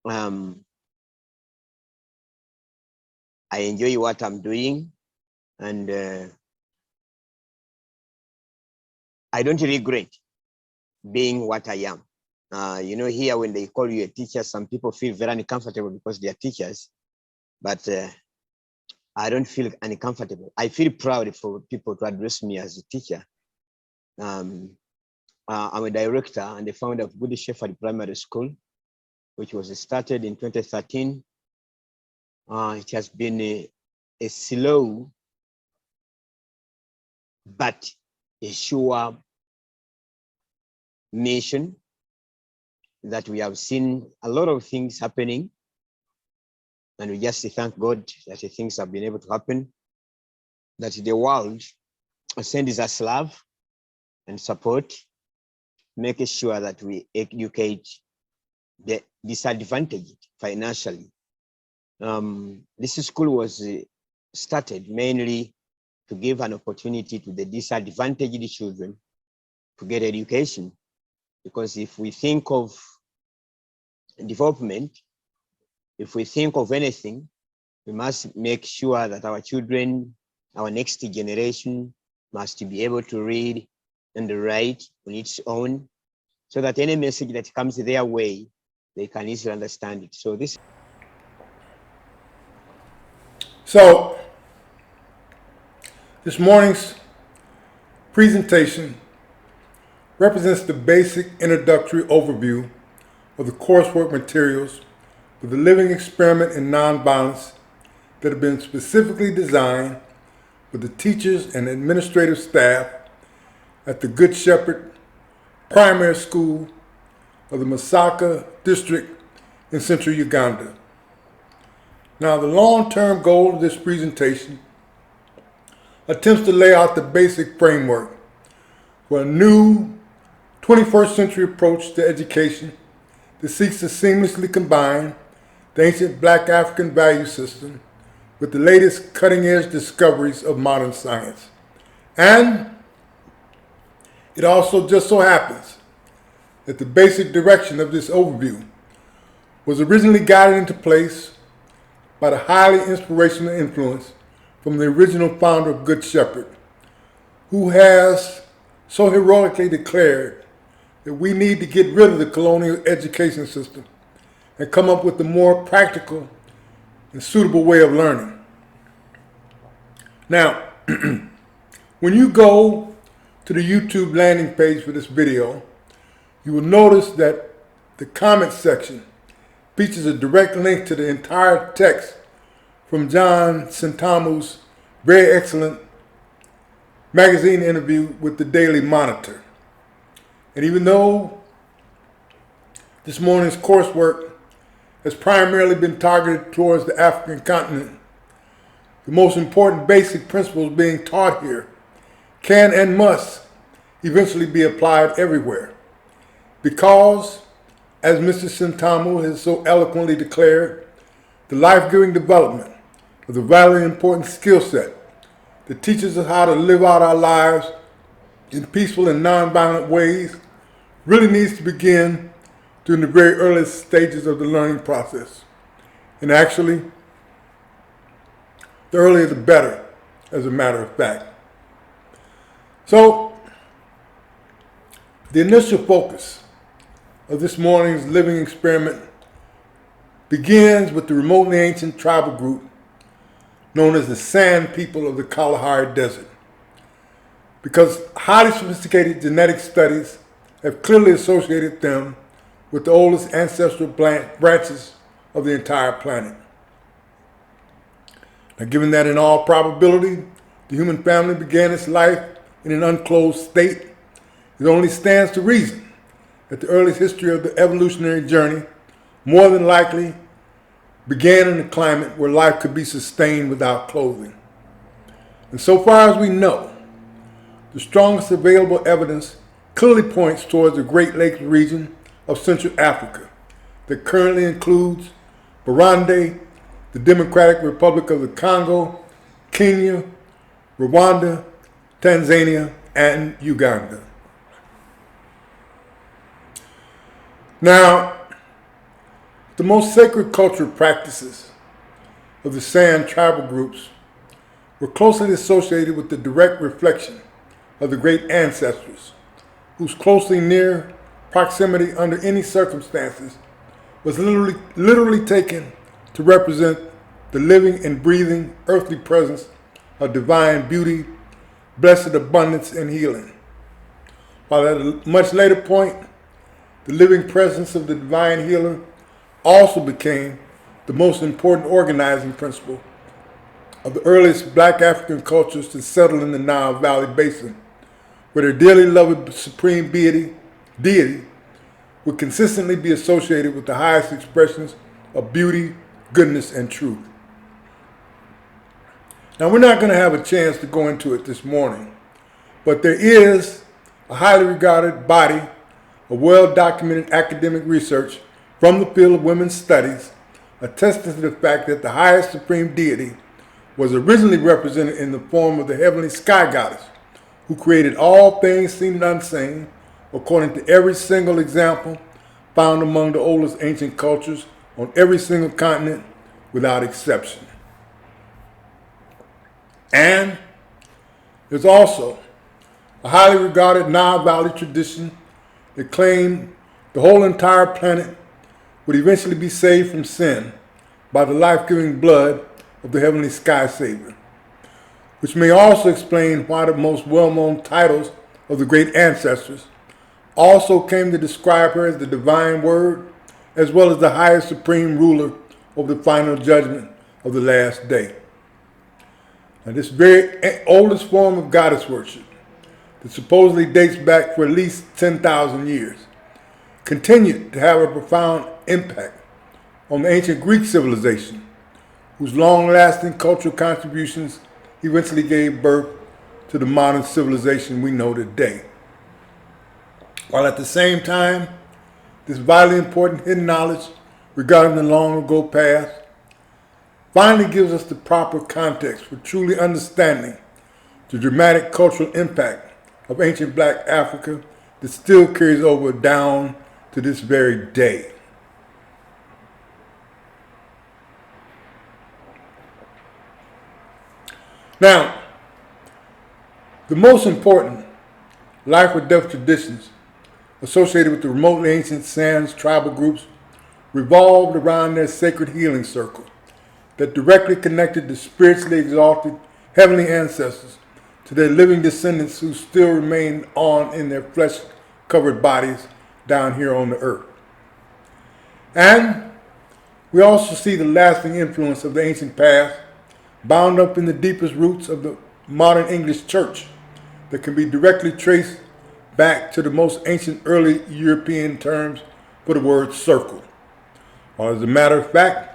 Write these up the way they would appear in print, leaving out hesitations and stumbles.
I enjoy what I'm doing, and I don't regret being what I am. Here when they call you a teacher, some people feel very uncomfortable because they are teachers, but I don't feel uncomfortable. I feel proud for people to address me as a teacher. I'm a director and the founder of Good Shepherd Primary School, which was started in 2013. It has been a slow but a sure mission that we have seen a lot of things happening, and we just thank God that the things have been able to happen, that the world sends us love and support, making sure that we educate the disadvantaged financially. This school was started mainly to give an opportunity to the disadvantaged children to get education, because if we think of development, if we think of anything, we must make sure that our children, our next generation, must be able to read and write on its own, so that any message that comes their way, they can easily understand it. So this morning's presentation represents the basic introductory overview of the coursework materials for the living experiment in nonviolence that have been specifically designed for the teachers and administrative staff at the Good Shepherd Primary School of the Masaka District in central Uganda. Now, the long-term goal of this presentation attempts to lay out the basic framework for a new 21st century approach to education that seeks to seamlessly combine the ancient Black African value system with the latest cutting-edge discoveries of modern science. And it also just so happens that the basic direction of this overview was originally guided into place by the highly inspirational influence from the original founder of Good Shepherd, who has so heroically declared that we need to get rid of the colonial education system and come up with a more practical and suitable way of learning. Now, when you go to the YouTube landing page for this video, you will notice that the comment section features a direct link to the entire text from John Sentamu's very excellent magazine interview with the Daily Monitor. And even though this morning's coursework has primarily been targeted towards the African continent, the most important basic principles being taught here can and must eventually be applied everywhere. Because, as Mr. Sentamu has so eloquently declared, the life-giving development of the vitally important skill set that teaches us how to live out our lives in peaceful and nonviolent ways really needs to begin during the very earliest stages of the learning process. And actually, the earlier the better, as a matter of fact. So, the initial focus of this morning's living experiment begins with the remotely ancient tribal group known as the Sand People of the Kalahari Desert, because highly sophisticated genetic studies have clearly associated them with the oldest ancestral branches of the entire planet. Now, given that in all probability the human family began its life in an unclosed state, it only stands to reason that the earliest history of the evolutionary journey more than likely began in a climate where life could be sustained without clothing. And so far as we know, the strongest available evidence clearly points towards the Great Lakes region of Central Africa that currently includes Burundi, the Democratic Republic of the Congo, Kenya, Rwanda, Tanzania, and Uganda. Now, The most sacred cultural practices of the San tribal groups were closely associated with the direct reflection of the great ancestors, whose closely near proximity under any circumstances was literally taken to represent the living and breathing earthly presence of divine beauty, blessed abundance, and healing. While at a much later point, the living presence of the divine healer also became the most important organizing principle of the earliest black African cultures to settle in the Nile Valley Basin, where their dearly loved supreme deity would consistently be associated with the highest expressions of beauty, goodness, and truth. Now, we're not going to have a chance to go into it this morning, but there is a highly regarded body of well-documented academic research from the field of women's studies attesting to the fact that the highest supreme deity was originally represented in the form of the heavenly sky goddess, who created all things seen and unseen, according to every single example found among the oldest ancient cultures on every single continent without exception. And there's also a highly regarded Nile Valley tradition that claimed the whole entire planet would eventually be saved from sin by the life-giving blood of the heavenly sky savior, which may also explain why the most well-known titles of the great ancestors also came to describe her as the divine word, as well as the highest supreme ruler over the final judgment of the last day. Now, this very oldest form of goddess worship, that supposedly dates back for at least 10,000 years, continued to have a profound impact on the ancient Greek civilization, whose long-lasting cultural contributions eventually gave birth to the modern civilization we know today. While at the same time, this vitally important hidden knowledge regarding the long ago past finally gives us the proper context for truly understanding the dramatic cultural impact of ancient black Africa that still carries over down to this very day. Now, the most important life or death traditions associated with the remotely ancient Sans tribal groups revolved around their sacred healing circle that directly connected the spiritually exalted heavenly ancestors to their living descendants who still remain on in their flesh-covered bodies down here on the earth. And we also see the lasting influence of the ancient past bound up in the deepest roots of the modern English church that can be directly traced back to the most ancient early European terms for the word circle. Or as a matter of fact,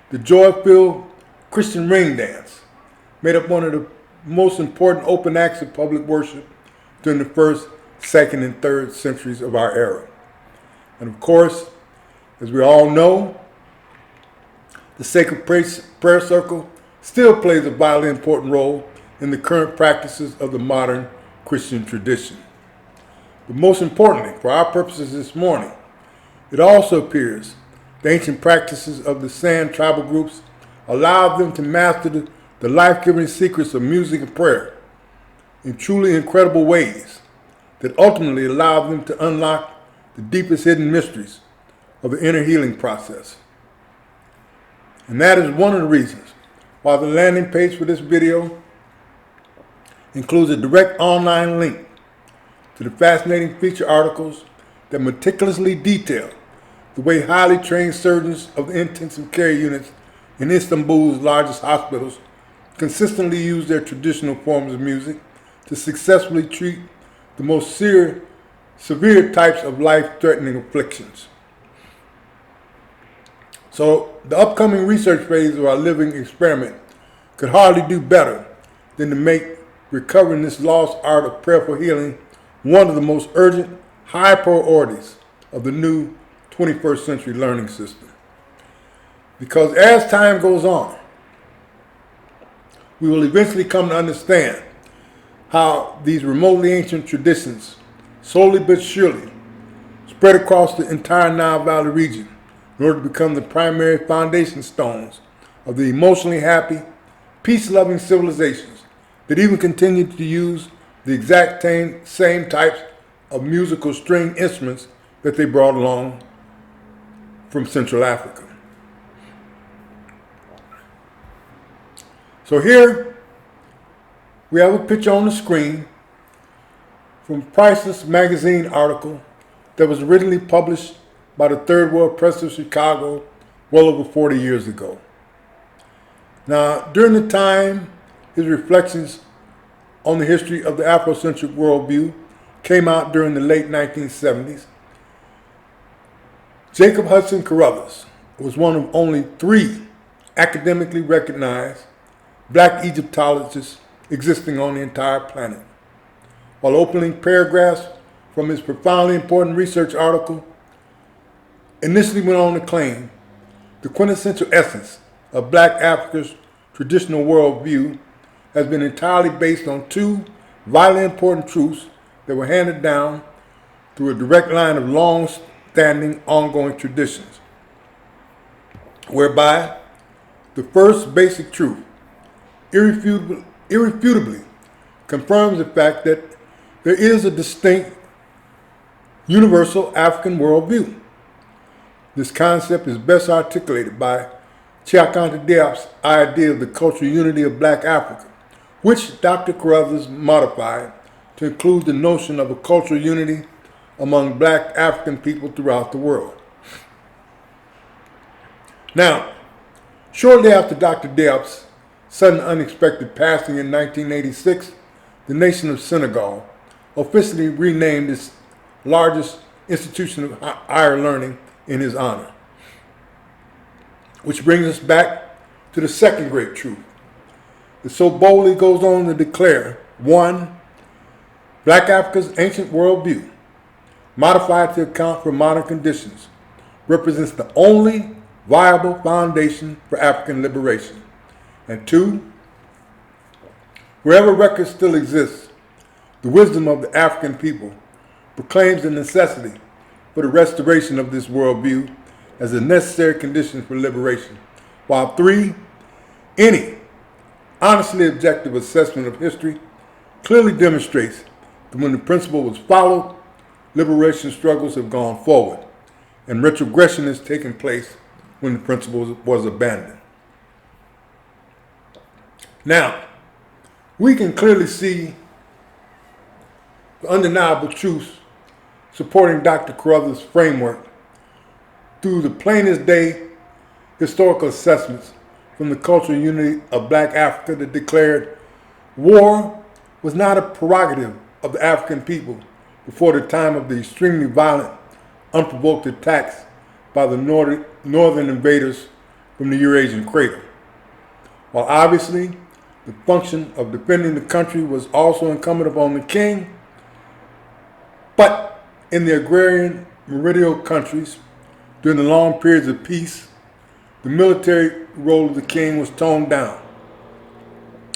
the joy-filled Christian ring dance made up one of the most important open acts of public worship during the first, second, and third centuries of our era. And of course, as we all know, the sacred prayer circle still plays a vitally important role in the current practices of the modern Christian tradition. But most importantly, for our purposes this morning, it also appears the ancient practices of the San tribal groups allowed them to master the life-giving secrets of music and prayer in truly incredible ways that ultimately allowed them to unlock the deepest hidden mysteries of the inner healing process. And that is one of the reasons why the landing page for this video includes a direct online link to the fascinating feature articles that meticulously detail the way highly trained surgeons of the intensive care units in Istanbul's largest hospitals consistently use their traditional forms of music to successfully treat the most severe types of life-threatening afflictions. So the upcoming research phase of our living experiment could hardly do better than to make recovering this lost art of prayerful healing one of the most urgent, high priorities of the new 21st century learning system. Because as time goes on, we will eventually come to understand how these remotely ancient traditions, slowly but surely, spread across the entire Nile Valley region, in order to become the primary foundation stones of the emotionally happy, peace-loving civilizations that even continued to use the exact same types of musical string instruments that they brought along from Central Africa. So here we have a picture on the screen from Priceless magazine article that was originally published by the Third World Press of Chicago well over 40 years ago. Now, during the time his reflections on the history of the Afrocentric worldview came out during the late 1970s, Jacob Hudson Carruthers was one of only 3 academically recognized black Egyptologists existing on the entire planet. While opening paragraphs from his profoundly important research article initially went on to claim the quintessential essence of black Africa's traditional worldview has been entirely based on 2 vitally important truths that were handed down through a direct line of long-standing, ongoing traditions, whereby the first basic truth irrefutably confirms the fact that there is a distinct, universal African worldview. This concept is best articulated by Anta Diop's idea of the cultural unity of black Africa, which Dr. Carruthers modified to include the notion of a cultural unity among black African people throughout the world. Now, shortly after Dr. Diop's sudden unexpected passing in 1986, the nation of Senegal officially renamed its largest institution of higher learning in his honor. Which brings us back to the second great truth. It so boldly goes on to declare, 1, black Africa's ancient worldview, modified to account for modern conditions, represents the only viable foundation for African liberation. And 2, wherever record still exists, the wisdom of the African people proclaims the necessity for the restoration of this worldview as a necessary condition for liberation. While 3, any honestly objective assessment of history clearly demonstrates that when the principle was followed, liberation struggles have gone forward, and retrogression has taken place when the principle was abandoned. Now, we can clearly see the undeniable truths supporting Dr. Carruthers' framework through the plainest day historical assessments from the cultural unity of black Africa that declared war was not a prerogative of the African people before the time of the extremely violent, unprovoked attacks by the northern invaders from the Eurasian cradle. While obviously the function of defending the country was also incumbent upon the king, but in the agrarian meridional countries, during the long periods of peace, the military role of the king was toned down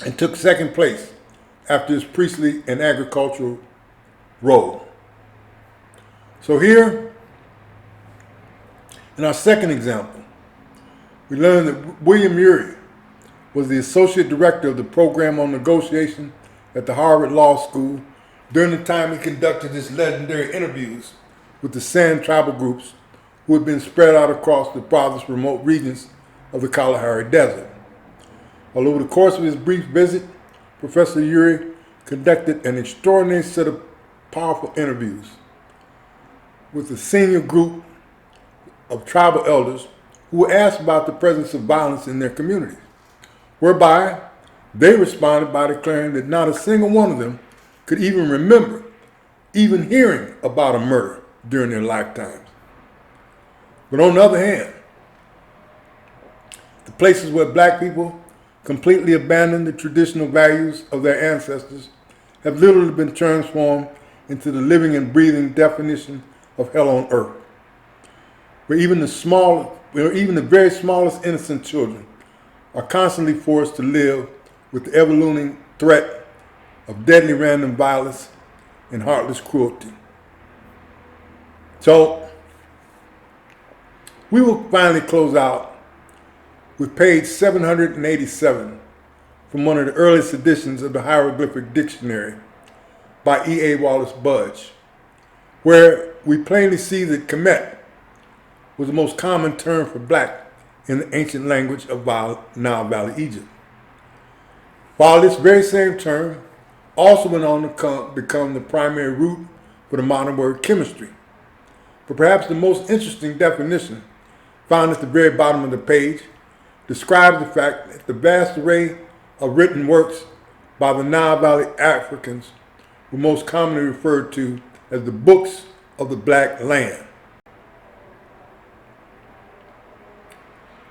and took second place after his priestly and agricultural role. So here, in our second example, we learn that William Ury was the associate director of the program on negotiation at the Harvard Law School during the time he conducted his legendary interviews with the San tribal groups who had been spread out across the farthest remote regions of the Kalahari Desert. While over the course of his brief visit, Professor Ury conducted an extraordinary set of powerful interviews with a senior group of tribal elders who were asked about the presence of violence in their communities, whereby they responded by declaring that not a single one of them could even remember even hearing about a murder during their lifetimes. But on the other hand, the places where black people completely abandoned the traditional values of their ancestors have literally been transformed into the living and breathing definition of hell on earth, where even the very smallest innocent children are constantly forced to live with the ever-looming threat of deadly random violence and heartless cruelty. So, We will finally close out with page 787 from one of the earliest editions of the Hieroglyphic Dictionary by E.A. Wallace Budge, where we plainly see that Kemet was the most common term for black in the ancient language of Nile Valley, Egypt. While this very same term also went on to become the primary root for the modern word chemistry. But perhaps the most interesting definition, found at the very bottom of the page, describes the fact that the vast array of written works by the Nile Valley Africans were most commonly referred to as the books of the Black Land.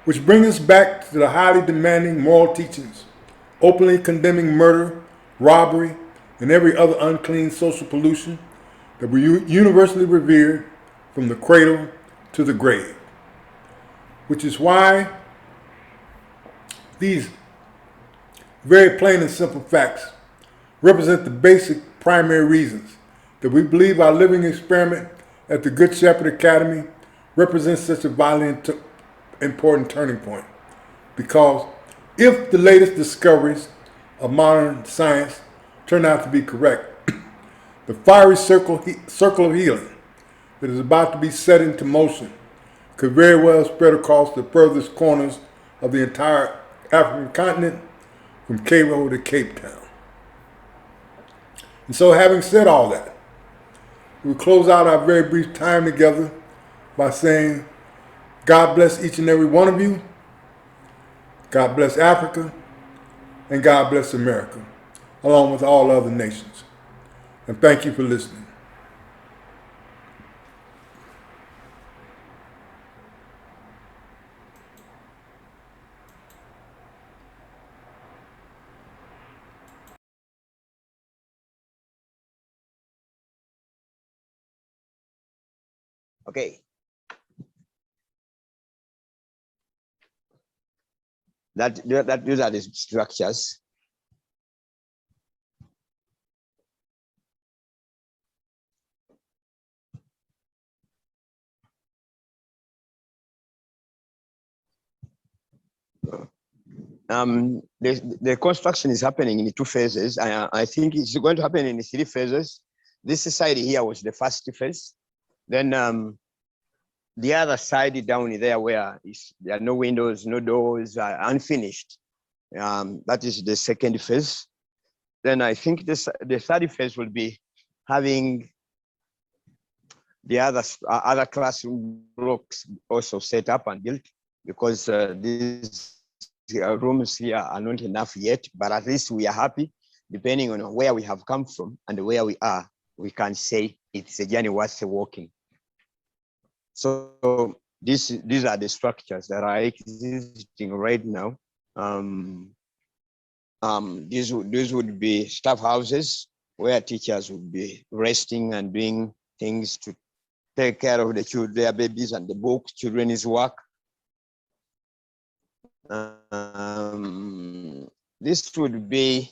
Which brings us back to the highly demanding moral teachings, openly condemning murder, robbery, and every other unclean social pollution that were universally revered from the cradle to the grave. Which is why these very plain and simple facts represent the basic primary reasons that we believe our living experiment at the Good Shepherd Academy represents such a vitally important turning point. Because if the latest discoveries of modern science turn out to be correct, the fiery circle of healing that is about to be set into motion could very well spread across the furthest corners of the entire African continent, from Cairo to Cape Town. And so, having said all that, we'll close out our very brief time together by saying, God bless each and every one of you, God bless Africa, and God bless America, along with all other nations. And thank you for listening. Okay. Those are the structures. The construction is happening in 2 phases. I think it's going to happen in 3 phases. This side here was the first phase. Then the other side down there where there are no windows, no doors, unfinished. That is the second phase. Then I think the third phase will be having the other classroom blocks also set up and built, because these rooms here are not enough yet, but at least we are happy. Depending on where we have come from and where we are, we can say it's a journey worth walking. So these are the structures that are existing right now. These would be staff houses where teachers would be resting and doing things to take care of the children, their babies, and the books, children's work. This would be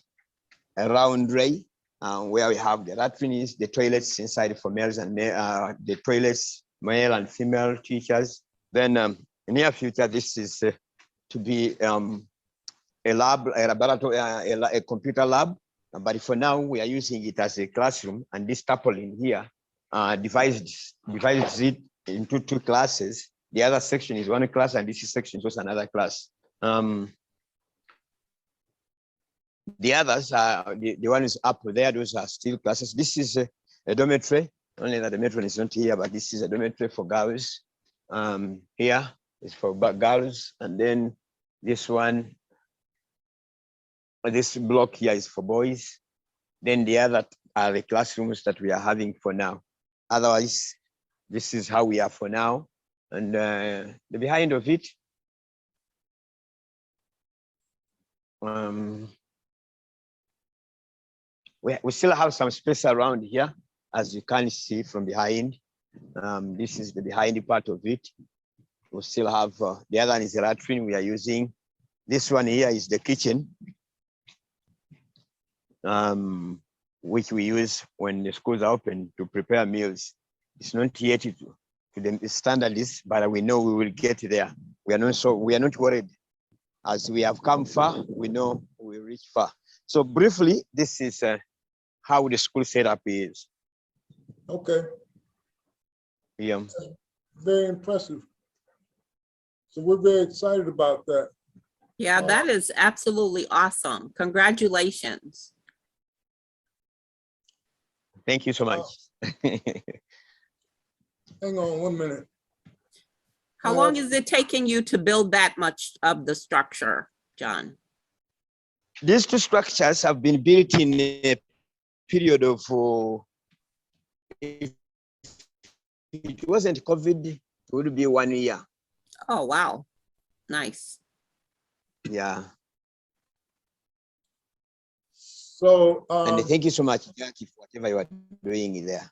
a roundway where we have the latrines, the toilets inside for males and the toilets, male and female teachers. Then in the near future, this is to be a lab, a laboratory, a computer lab. But for now, we are using it as a classroom, and this tarpaulin here divides it into 2 classes. The other section is 1 class, and this section is also another class. The others are the ones up there, those are still classes. This is a dormitory, only that the matron is not here, but this is a dormitory for girls. Here is for girls, and then this one, this block here is for boys. Then the other are the classrooms that we are having for now. Otherwise, this is how we are for now. And the behind of it, we still have some space around here, as you can see from behind. This is the behind part of it. We still have, the other one is the latrine we are using. This one here is the kitchen, which we use when the schools are open to prepare meals. It's not yet to the standards, but we know we will get there. We are not worried. As we have come far, we know we will reach far. So briefly, this is how the school setup is. Okay, Yeah. very impressive. So we're very excited about that. Yeah, that is absolutely awesome. Congratulations. Thank you so much. Hang on 1 minute. How long is it taking you to build that much of the structure, John? These two structures have been built in a period of, if it wasn't COVID, it would be 1 year. Oh, wow. Nice. Yeah. So, And thank you so much, Jackie, for whatever you are doing there.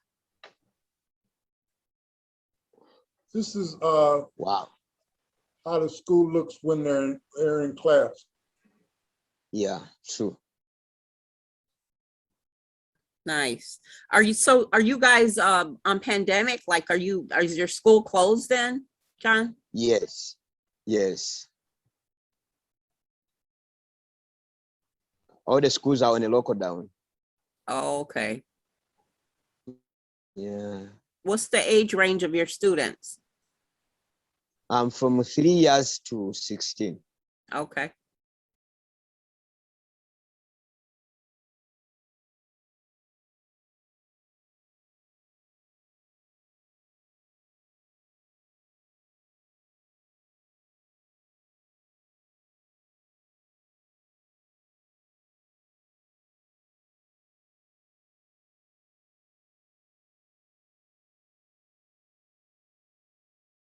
this is Wow. how the school looks when they're in class. Yeah, true. Nice. Are you guys on pandemic? Like, is your school closed then, John? Yes. Yes. All the schools are on a lockdown. Oh, okay. Yeah. What's the age range of your students? From 3 years to 16. Okay.